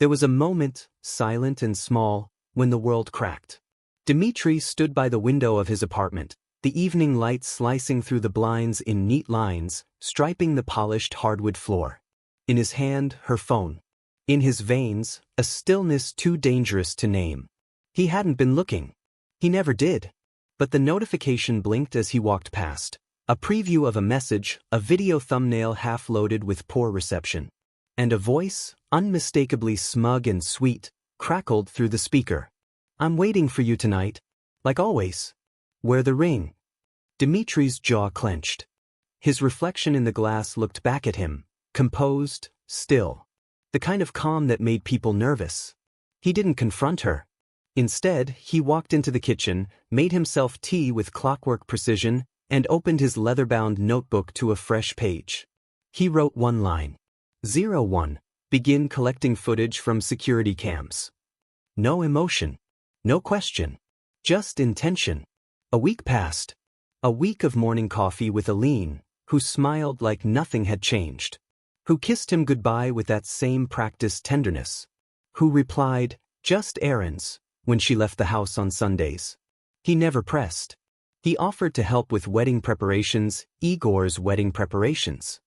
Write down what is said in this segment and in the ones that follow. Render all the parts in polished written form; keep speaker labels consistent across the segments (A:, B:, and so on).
A: There was a moment, silent and small, when the world cracked. Dmitri stood by the window of his apartment, the evening light slicing through the blinds in neat lines, striping the polished hardwood floor. In his hand, her phone. In his veins, a stillness too dangerous to name. He hadn't been looking. He never did. But the notification blinked as he walked past. A preview of a message, a video thumbnail half-loaded with poor reception. And a voice, unmistakably smug and sweet, crackled through the speaker. "I'm waiting for you tonight. Like always. Wear the ring." Dmitri's jaw clenched. His reflection in the glass looked back at him, composed, still. The kind of calm that made people nervous. He didn't confront her. Instead, he walked into the kitchen, made himself tea with clockwork precision, and opened his leather-bound notebook to a fresh page. He wrote one line. 01. Begin collecting footage from security cams. No emotion. No question. Just intention. A week passed. A week of morning coffee with Aline, who smiled like nothing had changed. Who kissed him goodbye with that same practiced tenderness. Who replied, "Just errands," when she left the house on Sundays. He never pressed. He offered to help with wedding preparations, Igor's wedding preparations.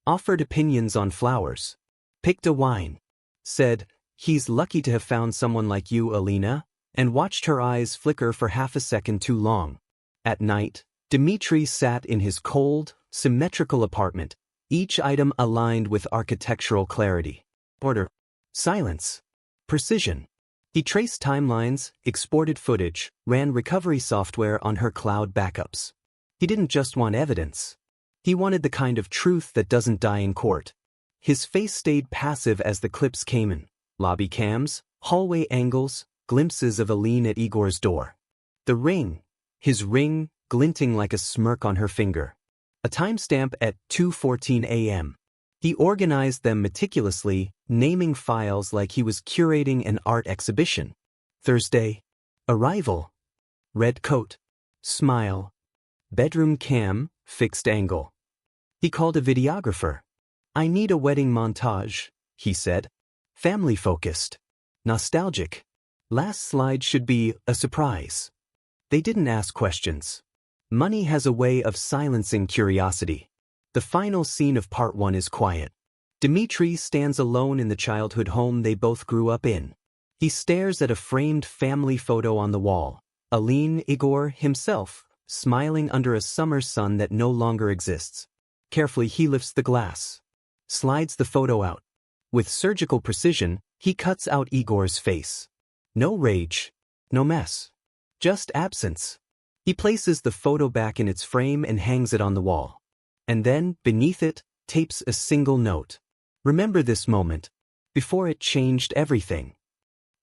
A: Offered opinions on flowers. Picked a wine. Said, "He's lucky to have found someone like you, Alina," and watched her eyes flicker for half a second too long. At night, Dmitri sat in his cold, symmetrical apartment, each item aligned with architectural clarity. Order. Silence. Precision. He traced timelines, exported footage, ran recovery software on her cloud backups. He didn't just want evidence. He wanted the kind of truth that doesn't die in court. His face stayed passive as the clips came in. Lobby cams, hallway angles, glimpses of Aline at Igor's door. The ring. His ring, glinting like a smirk on her finger. A timestamp at 2:14 a.m. He organized them meticulously, naming files like he was curating an art exhibition. Thursday. Arrival. Red coat. Smile. Bedroom cam, fixed angle. He called a videographer. "I need a wedding montage," he said. Family-focused. Nostalgic. Last slide should be a surprise. They didn't ask questions. Money has a way of silencing curiosity. The final scene of part 1 is quiet. Dmitri stands alone in the childhood home they both grew up in. He stares at a framed family photo on the wall. Aline, Igor, himself, smiling under a summer sun that no longer exists. Carefully he lifts the glass. Slides the photo out. With surgical precision, he cuts out Igor's face. No rage. No mess. Just absence. He places the photo back in its frame and hangs it on the wall. And then, beneath it, tapes a single note. "Remember this moment. Before it changed everything."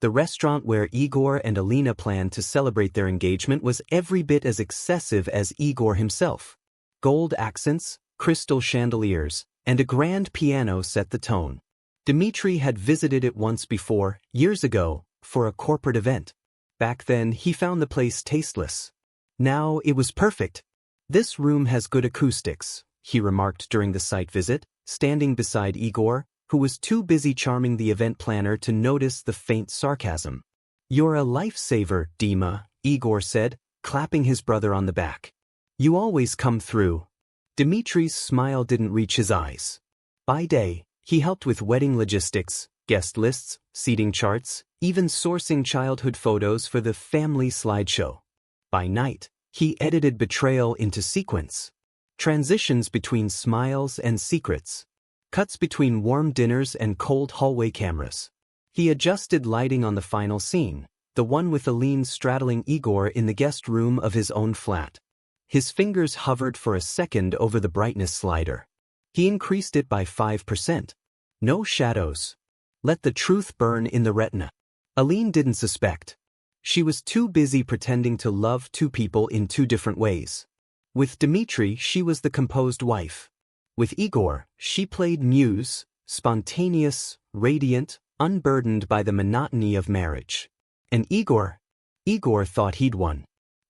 A: The restaurant where Igor and Alina planned to celebrate their engagement was every bit as excessive as Igor himself. Gold accents, crystal chandeliers, and a grand piano set the tone. Dmitri had visited it once before, years ago, for a corporate event. Back then, he found the place tasteless. Now, it was perfect. "This room has good acoustics," he remarked during the site visit, standing beside Igor, who was too busy charming the event planner to notice the faint sarcasm. "You're a lifesaver, Dima," Igor said, clapping his brother on the back. "You always come through." Dmitri's smile didn't reach his eyes. By day, he helped with wedding logistics, guest lists, seating charts, even sourcing childhood photos for the family slideshow. By night, he edited betrayal into sequence. Transitions between smiles and secrets. Cuts between warm dinners and cold hallway cameras. He adjusted lighting on the final scene, the one with Aline straddling Igor in the guest room of his own flat. His fingers hovered for a second over the brightness slider. He increased it by 5%. No shadows. Let the truth burn in the retina. Aline didn't suspect. She was too busy pretending to love two people in two different ways. With Dmitri, she was the composed wife. With Igor, she played muse, spontaneous, radiant, unburdened by the monotony of marriage. And Igor thought he'd won.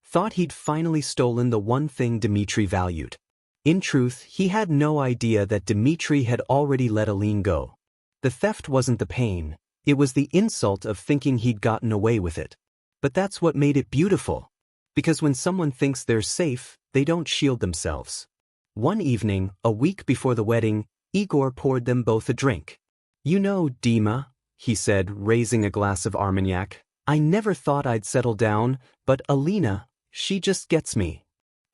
A: Thought he'd finally stolen the one thing Dmitri valued. In truth, he had no idea that Dmitri had already let Aline go. The theft wasn't the pain, It was the insult of thinking he'd gotten away with it. But that's what made it beautiful. Because when someone thinks they're safe, they don't shield themselves. One evening, a week before the wedding, Igor poured them both a drink. "You know, Dima," he said, raising a glass of Armagnac, "I never thought I'd settle down, but Alina, she just gets me."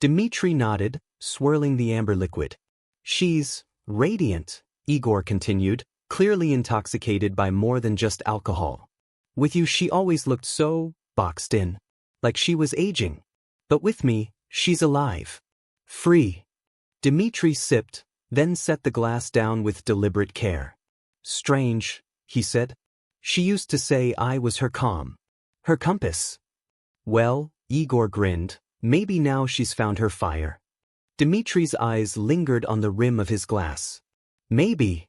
A: Dmitri nodded, swirling the amber liquid. "She's radiant," Igor continued, clearly intoxicated by more than just alcohol. "With you she always looked so boxed in, like she was aging. But with me, she's alive. Free." Dmitri sipped, then set the glass down with deliberate care. "Strange," he said. "She used to say I was her calm. Her compass." "Well," Igor grinned, "maybe now she's found her fire." Dmitri's eyes lingered on the rim of his glass. "Maybe."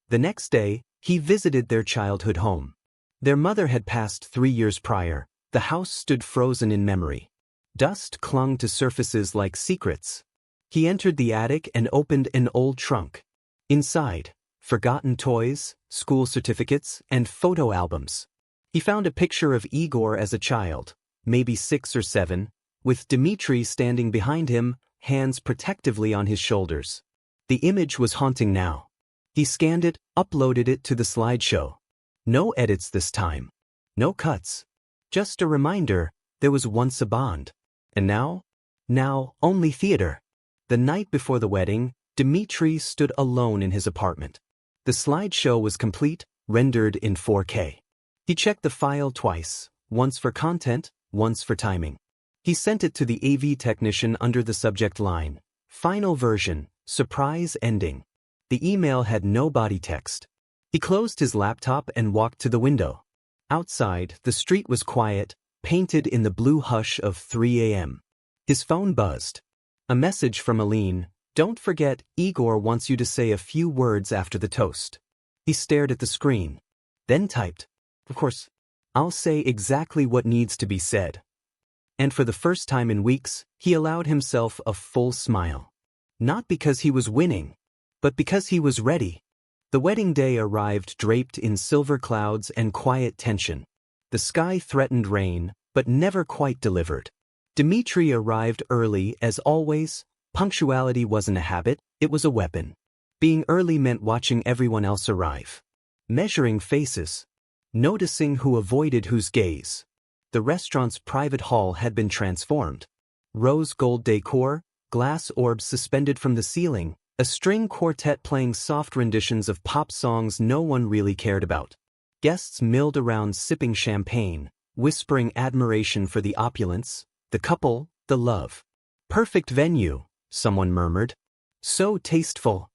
A: The next day, he visited their childhood home. Their mother had passed 3 years prior. The house stood frozen in memory. Dust clung to surfaces like secrets. He entered the attic and opened an old trunk. Inside, forgotten toys, school certificates, and photo albums. He found a picture of Igor as a child, maybe 6 or 7, with Dmitri standing behind him, hands protectively on his shoulders. The image was haunting now. He scanned it, uploaded it to the slideshow. No edits this time. No cuts. Just a reminder, there was once a bond. And now? Now, only theater. The night before the wedding, Dmitri stood alone in his apartment. The slideshow was complete, rendered in 4K. He checked the file twice, once for content, once for timing. He sent it to the AV technician under the subject line, "Final version, surprise ending." The email had no body text. He closed his laptop and walked to the window. Outside, the street was quiet, painted in the blue hush of 3 a.m. His phone buzzed. A message from Aline, "Don't forget, Igor wants you to say a few words after the toast." He stared at the screen. Then typed, "Of course, I'll say exactly what needs to be said." And for the first time in weeks, he allowed himself a full smile. Not because he was winning, but because he was ready. The wedding day arrived draped in silver clouds and quiet tension. The sky threatened rain, but never quite delivered. Dmitri arrived early, as always. Punctuality wasn't a habit, it was a weapon. Being early meant watching everyone else arrive. Measuring faces. Noticing who avoided whose gaze. The restaurant's private hall had been transformed. Rose gold decor, glass orbs suspended from the ceiling, a string quartet playing soft renditions of pop songs no one really cared about. Guests milled around sipping champagne, whispering admiration for the opulence, the couple, the love. "Perfect venue," someone murmured. "So tasteful."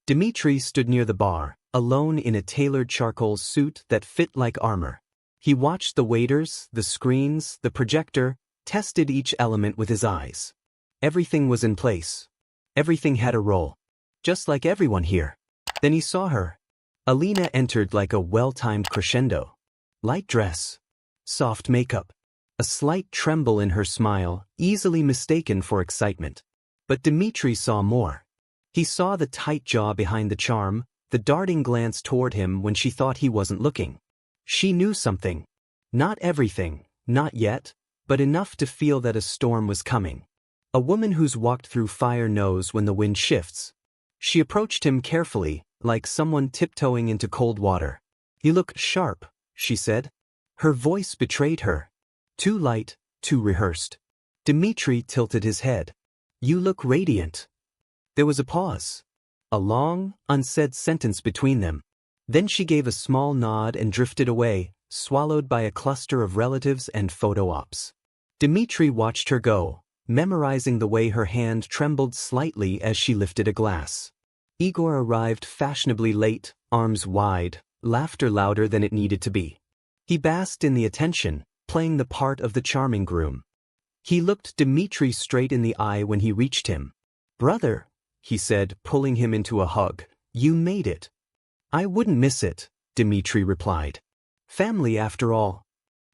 A: Dmitri stood near the bar, alone in a tailored charcoal suit that fit like armor. He watched the waiters, the screens, the projector, tested each element with his eyes. Everything was in place. Everything had a role. Just like everyone here. Then he saw her. Alina entered like a well-timed crescendo. Light dress. Soft makeup. A slight tremble in her smile, easily mistaken for excitement. But Dmitri saw more. He saw the tight jaw behind the charm, the darting glance toward him when she thought he wasn't looking. She knew something. Not everything, not yet, but enough to feel that a storm was coming. A woman who's walked through fire knows when the wind shifts. She approached him carefully, like someone tiptoeing into cold water. "You look sharp," she said. Her voice betrayed her. Too light, too rehearsed. Dmitri tilted his head. "You look radiant." There was a pause. A long, unsaid sentence between them. Then she gave a small nod and drifted away, swallowed by a cluster of relatives and photo ops. Dmitri watched her go, memorizing the way her hand trembled slightly as she lifted a glass. Igor arrived fashionably late, arms wide, laughter louder than it needed to be. He basked in the attention, playing the part of the charming groom. He looked Dmitri straight in the eye when he reached him. "Brother," he said, pulling him into a hug, "you made it." "I wouldn't miss it," Dmitri replied. "Family after all."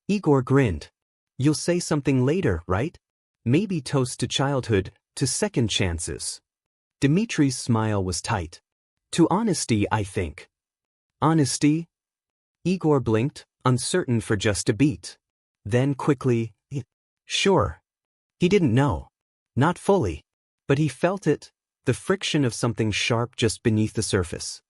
A: Igor grinned. "You'll say something later, right? Maybe toast to childhood, to second chances." Dmitri's smile was tight. "To honesty, I think." "Honesty?" Igor blinked, uncertain for just a beat. Then quickly, sure. He didn't know. Not fully. But he felt it, the friction of something sharp just beneath the surface.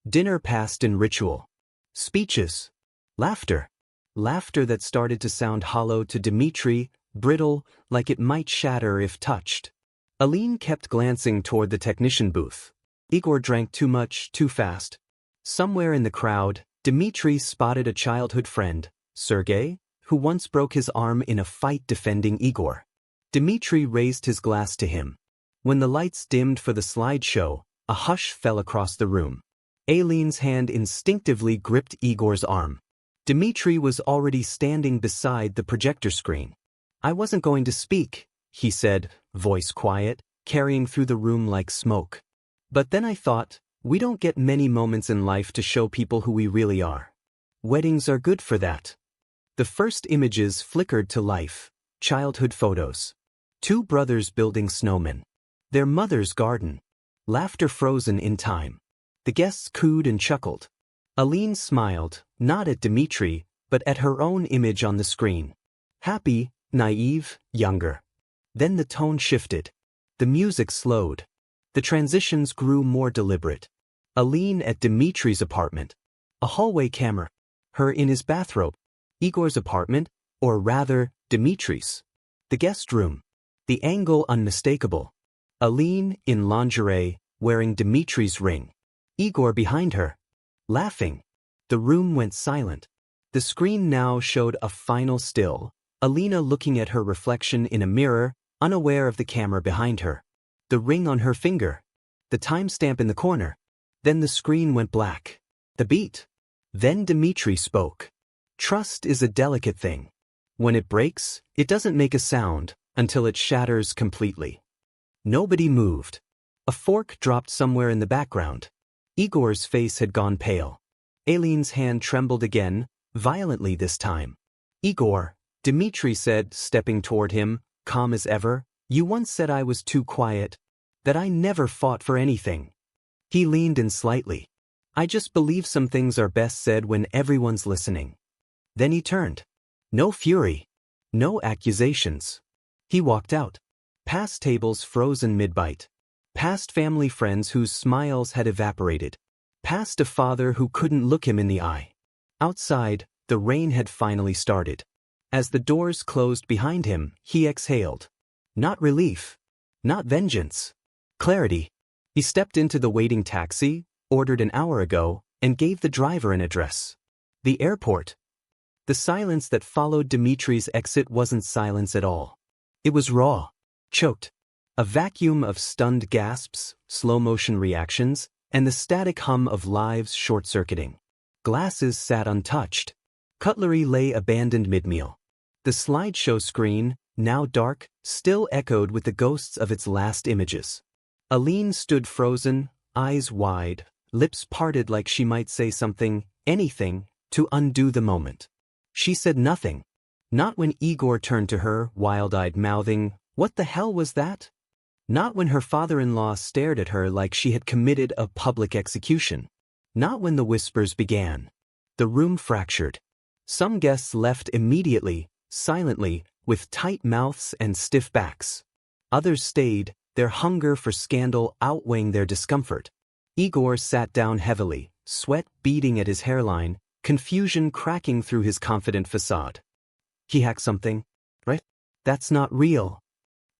A: Dinner passed in ritual. Speeches. Laughter. Laughter that started to sound hollow to Dmitri, brittle, like it might shatter if touched. Aline kept glancing toward the technician booth. Igor drank too much, too fast. Somewhere in the crowd, Dmitri spotted a childhood friend, Sergei, who once broke his arm in a fight defending Igor. Dmitri raised his glass to him. When the lights dimmed for the slideshow, a hush fell across the room. Aline's hand instinctively gripped Igor's arm. Dmitri was already standing beside the projector screen. I wasn't going to speak, he said, voice quiet, carrying through the room like smoke. But then I thought, we don't get many moments in life to show people who we really are. Weddings are good for that. The first images flickered to life, childhood photos. Two brothers building snowmen. Their mother's garden. Laughter frozen in time. The guests cooed and chuckled. Aline smiled, not at Dmitri, but at her own image on the screen. Happy, naive, younger. Then the tone shifted. The music slowed. The transitions grew more deliberate. Aline at Dmitri's apartment. A hallway camera. Her in his bathrobe. Igor's apartment, or rather, Dmitri's. The guest room. The angle unmistakable. Aline, in lingerie, wearing Dmitri's ring. Igor behind her. Laughing. The room went silent. The screen now showed a final still, Alina looking at her reflection in a mirror, unaware of the camera behind her. The ring on her finger. The timestamp in the corner. Then the screen went black. The beat. Then Dmitri spoke. Trust is a delicate thing. When it breaks, it doesn't make a sound until it shatters completely. Nobody moved. A fork dropped somewhere in the background. Igor's face had gone pale. Aline's hand trembled again, violently this time. Igor, Dmitri said, stepping toward him, calm as ever, you once said I was too quiet, that I never fought for anything. He leaned in slightly. I just believe some things are best said when everyone's listening. Then he turned. No fury. No accusations. He walked out. Past tables frozen mid-bite. Past family friends whose smiles had evaporated. Past a father who couldn't look him in the eye. Outside, the rain had finally started. As the doors closed behind him, he exhaled. Not relief. Not vengeance. Clarity. He stepped into the waiting taxi, ordered an hour ago, and gave the driver an address. The airport. The silence that followed Dmitri's exit wasn't silence at all. It was raw. Choked. A vacuum of stunned gasps, slow-motion reactions, and the static hum of lives short-circuiting. Glasses sat untouched. Cutlery lay abandoned mid-meal. The slideshow screen, now dark, still echoed with the ghosts of its last images. Aline stood frozen, eyes wide, lips parted like she might say something, anything, to undo the moment. She said nothing. Not when Igor turned to her, wild-eyed mouthing, "What the hell was that?" Not when her father-in-law stared at her like she had committed a public execution. Not when the whispers began. The room fractured. Some guests left immediately, silently, with tight mouths and stiff backs. Others stayed, their hunger for scandal outweighing their discomfort. Igor sat down heavily, sweat beading at his hairline, confusion cracking through his confident facade. He hacked something, right? That's not real.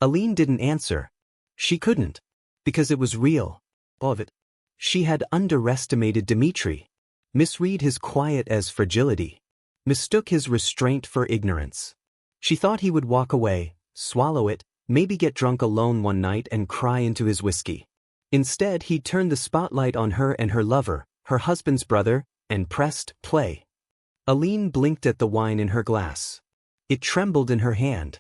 A: Aline didn't answer. She couldn't. Because it was real. All of it. She had underestimated Dmitri. Misread his quiet as fragility. Mistook his restraint for ignorance. She thought he would walk away, swallow it, maybe get drunk alone one night and cry into his whiskey. Instead, he turned the spotlight on her and her lover, her husband's brother, and pressed play. Aline blinked at the wine in her glass. It trembled in her hand.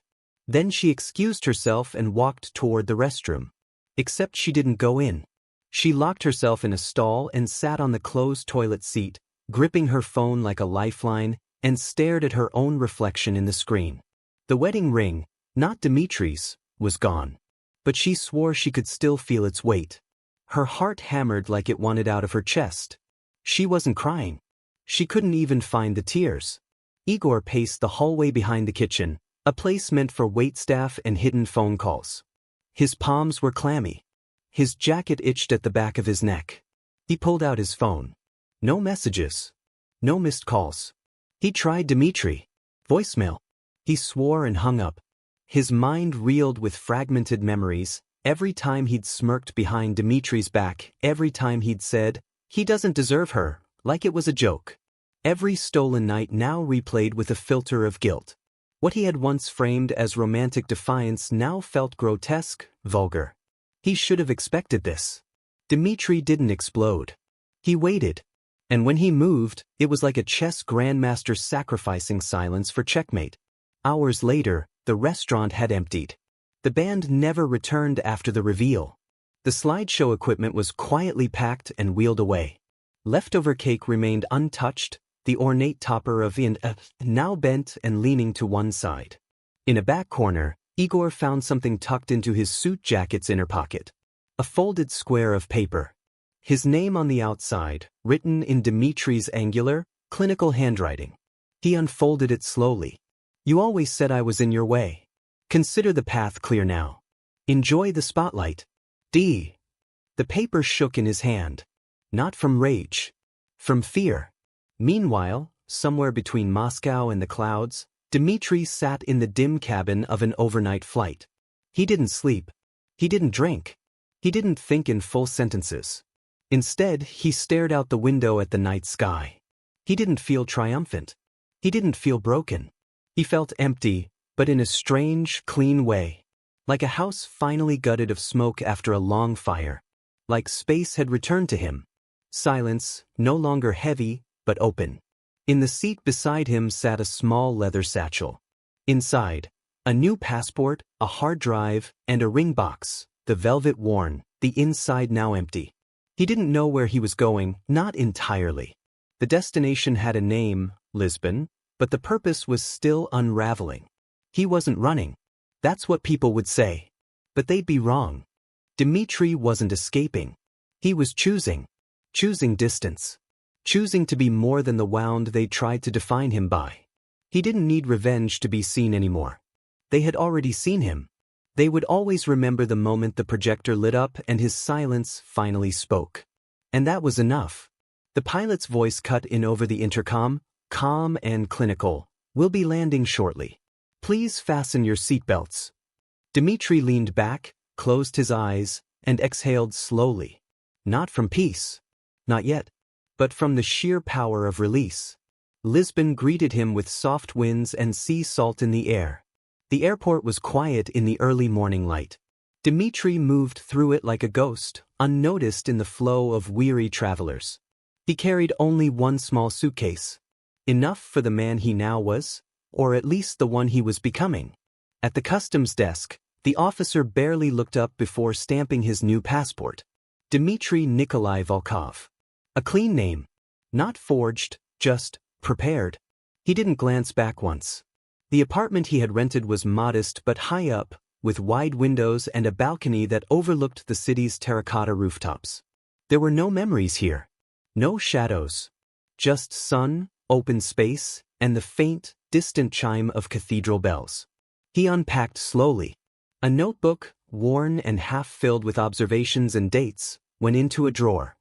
A: Then she excused herself and walked toward the restroom. Except she didn't go in. She locked herself in a stall and sat on the closed toilet seat, gripping her phone like a lifeline, and stared at her own reflection in the screen. The wedding ring, not Dmitri's, was gone. But she swore she could still feel its weight. Her heart hammered like it wanted out of her chest. She wasn't crying. She couldn't even find the tears. Igor paced the hallway behind the kitchen, a place meant for waitstaff and hidden phone calls. His palms were clammy. His jacket itched at the back of his neck. He pulled out his phone. No messages. No missed calls. He tried Dmitri. Voicemail. He swore and hung up. His mind reeled with fragmented memories, every time he'd smirked behind Dmitri's back, every time he'd said, "He doesn't deserve her," like it was a joke. Every stolen night now replayed with a filter of guilt. What he had once framed as romantic defiance now felt grotesque, vulgar. He should have expected this. Dmitri didn't explode. He waited. And when he moved, it was like a chess grandmaster sacrificing silence for checkmate. Hours later, the restaurant had emptied. The band never returned after the reveal. The slideshow equipment was quietly packed and wheeled away. Leftover cake remained untouched, the ornate topper of now bent and leaning to one side. In a back corner, Igor found something tucked into his suit jacket's inner pocket. A folded square of paper. His name on the outside, written in Dmitri's angular, clinical handwriting. He unfolded it slowly. "You always said I was in your way. Consider the path clear now. Enjoy the spotlight. D." The paper shook in his hand. Not from rage. From fear. Meanwhile, somewhere between Moscow and the clouds, Dmitri sat in the dim cabin of an overnight flight. He didn't sleep. He didn't drink. He didn't think in full sentences. Instead, he stared out the window at the night sky. He didn't feel triumphant. He didn't feel broken. He felt empty, but in a strange, clean way. Like a house finally gutted of smoke after a long fire. Like space had returned to him. Silence, no longer heavy, but open. In the seat beside him sat a small leather satchel. Inside, a new passport, a hard drive, and a ring box, the velvet worn, the inside now empty. He didn't know where he was going, not entirely. The destination had a name, Lisbon, but the purpose was still unraveling. He wasn't running. That's what people would say. But they'd be wrong. Dmitri wasn't escaping. He was choosing. Choosing distance. Choosing to be more than the wound they tried to define him by. He didn't need revenge to be seen anymore. They had already seen him. They would always remember the moment the projector lit up and his silence finally spoke. And that was enough. The pilot's voice cut in over the intercom, calm and clinical. "We'll be landing shortly. Please fasten your seatbelts." Dmitri leaned back, closed his eyes, and exhaled slowly. Not from peace. Not yet. But from the sheer power of release. Lisbon greeted him with soft winds and sea salt in the air. The airport was quiet in the early morning light. Dmitri moved through it like a ghost, unnoticed in the flow of weary travelers. He carried only one small suitcase. Enough for the man he now was, or at least the one he was becoming. At the customs desk, the officer barely looked up before stamping his new passport. Dmitri Nikolai Volkov. A clean name. Not forged, just prepared. He didn't glance back once. The apartment he had rented was modest but high up, with wide windows and a balcony that overlooked the city's terracotta rooftops. There were no memories here. No shadows. Just sun, open space, and the faint, distant chime of cathedral bells. He unpacked slowly. A notebook, worn and half filled with observations and dates, went into a drawer.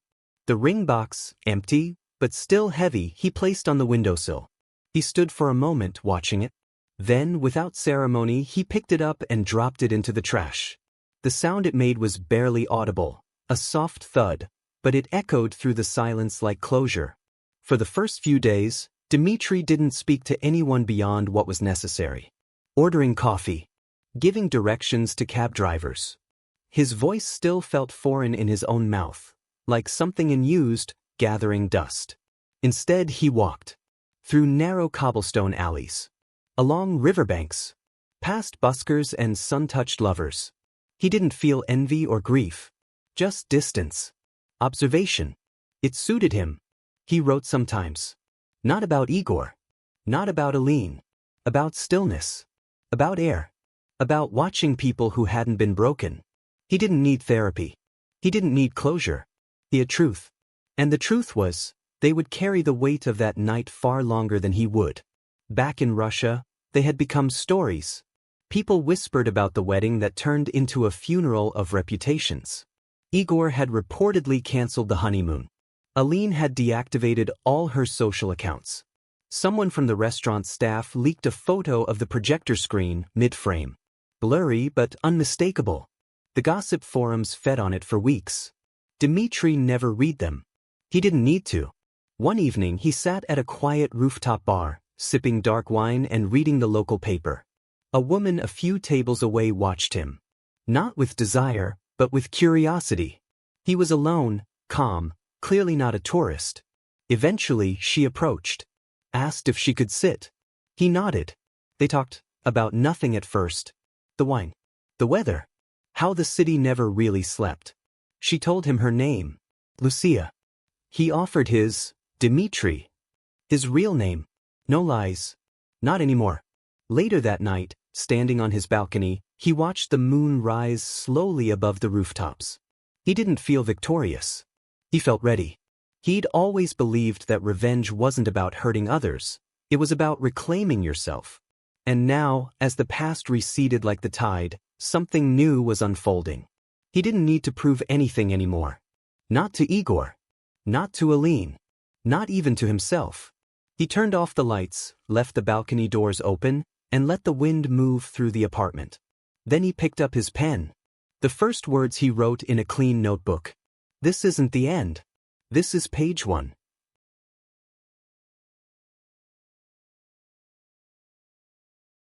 A: The ring box, empty, but still heavy, he placed on the windowsill. He stood for a moment watching it. Then, without ceremony, he picked it up and dropped it into the trash. The sound it made was barely audible, a soft thud, but it echoed through the silence like closure. For the first few days, Dmitri didn't speak to anyone beyond what was necessary. Ordering coffee. Giving directions to cab drivers. His voice still felt foreign in his own mouth, like something unused, gathering dust. Instead, he walked. Through narrow cobblestone alleys. Along riverbanks. Past buskers and sun-touched lovers. He didn't feel envy or grief. Just distance. Observation. It suited him. He wrote sometimes. Not about Igor. Not about Aline. About stillness. About air. About watching people who hadn't been broken. He didn't need therapy. He didn't need closure. He had truth. And the truth was, They would carry the weight of that night far longer than he would. Back in Russia, they had become stories. People whispered about the wedding that turned into a funeral of reputations. Igor had reportedly canceled the honeymoon. Aline had deactivated all her social accounts. Someone from the restaurant staff leaked a photo of the projector screen mid-frame. Blurry but unmistakable. The gossip forums fed on it for weeks. Dmitri never read them. He didn't need to. One evening he sat at a quiet rooftop bar, sipping dark wine and reading the local paper. A woman a few tables away watched him. Not with desire, but with curiosity. He was alone, calm, clearly not a tourist. Eventually she approached. Asked if she could sit. He nodded. They talked about nothing at first. The wine. The weather. How the city never really slept. She told him her name. Lucia. He offered his, Dmitri. His real name. No lies. Not anymore. Later that night, standing on his balcony, he watched the moon rise slowly above the rooftops. He didn't feel victorious. He felt ready. He'd always believed that revenge wasn't about hurting others. It was about reclaiming yourself. And now, as the past receded like the tide, something new was unfolding. He didn't need to prove anything anymore. Not to Igor. Not to Aline. Not even to himself. He turned off the lights, left the balcony doors open, and let the wind move through the apartment. Then he picked up his pen. The first words he wrote in a clean notebook. This isn't the end. This is page 1.